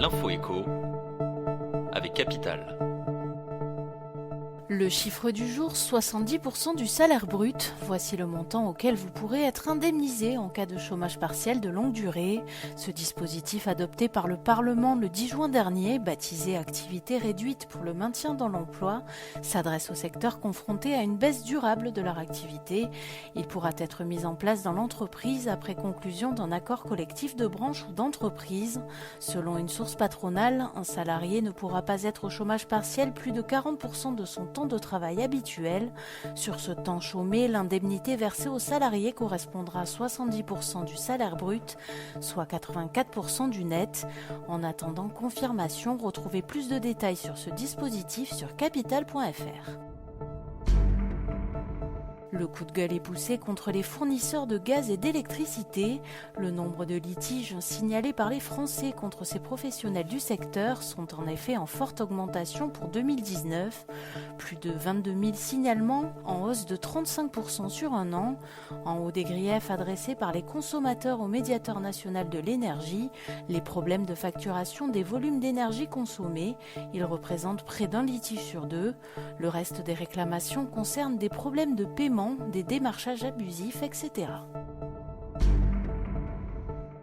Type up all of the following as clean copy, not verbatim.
L'info écho avec Capital. Le chiffre du jour, 70% du salaire brut. Voici le montant auquel vous pourrez être indemnisé en cas de chômage partiel de longue durée. Ce dispositif adopté par le Parlement le 10 juin dernier, baptisé activité réduite pour le maintien dans l'emploi, s'adresse au secteur confronté à une baisse durable de leur activité. Il pourra être mis en place dans l'entreprise après conclusion d'un accord collectif de branche ou d'entreprise. Selon une source patronale, un salarié ne pourra pas être au chômage partiel plus de 40% de son temps de travail habituel. Sur ce temps chômé, l'indemnité versée aux salariés correspondra à 70% du salaire brut, soit 84% du net. En attendant confirmation, retrouvez plus de détails sur ce dispositif sur capital.fr. Le coup de gueule est poussé contre les fournisseurs de gaz et d'électricité. Le nombre de litiges signalés par les Français contre ces professionnels du secteur sont en effet en forte augmentation pour 2019. Plus de 22 000 signalements, en hausse de 35% sur un an. En haut des griefs adressés par les consommateurs au médiateur national de l'énergie, les problèmes de facturation des volumes d'énergie consommés. Ils représentent près d'un litige sur deux. Le reste des réclamations concerne des problèmes de paiement, des démarchages abusifs, etc.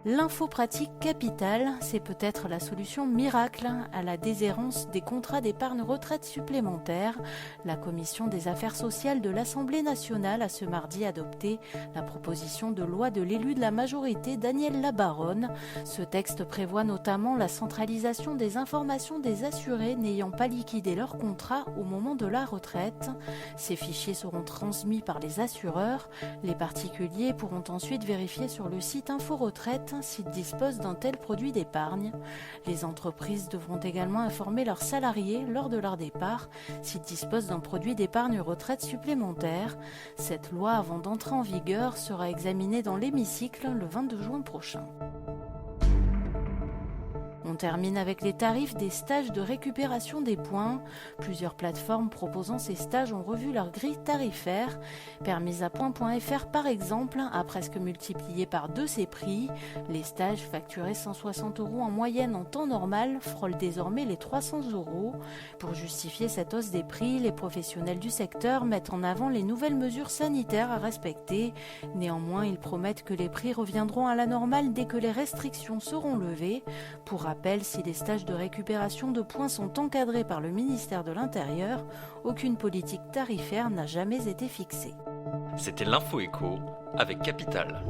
L'info pratique Capital, c'est peut-être la solution miracle à la déshérence des contrats d'épargne retraite supplémentaires. La Commission des affaires sociales de l'Assemblée nationale a ce mardi adopté la proposition de loi de l'élu de la majorité Daniel Labaronne. Ce texte prévoit notamment la centralisation des informations des assurés n'ayant pas liquidé leur contrat au moment de la retraite. Ces fichiers seront transmis par les assureurs. Les particuliers pourront ensuite vérifier sur le site Info Retraite s'ils disposent d'un tel produit d'épargne. Les entreprises devront également informer leurs salariés lors de leur départ s'ils disposent d'un produit d'épargne retraite supplémentaire. Cette loi, avant d'entrer en vigueur, sera examinée dans l'hémicycle le 22 juin prochain. On termine avec les tarifs des stages de récupération des points. Plusieurs plateformes proposant ces stages ont revu leur grille tarifaire. Permisapoint.fr par exemple a presque multiplié par 2 ses prix. Les stages facturés 160 € en moyenne en temps normal frôlent désormais les 300 €. Pour justifier cette hausse des prix, les professionnels du secteur mettent en avant les nouvelles mesures sanitaires à respecter. Néanmoins, ils promettent que les prix reviendront à la normale dès que les restrictions seront levées. Pour rappel, si les stages de récupération de points sont encadrés par le ministère de l'Intérieur, aucune politique tarifaire n'a jamais été fixée. C'était l'Info écho avec Capital.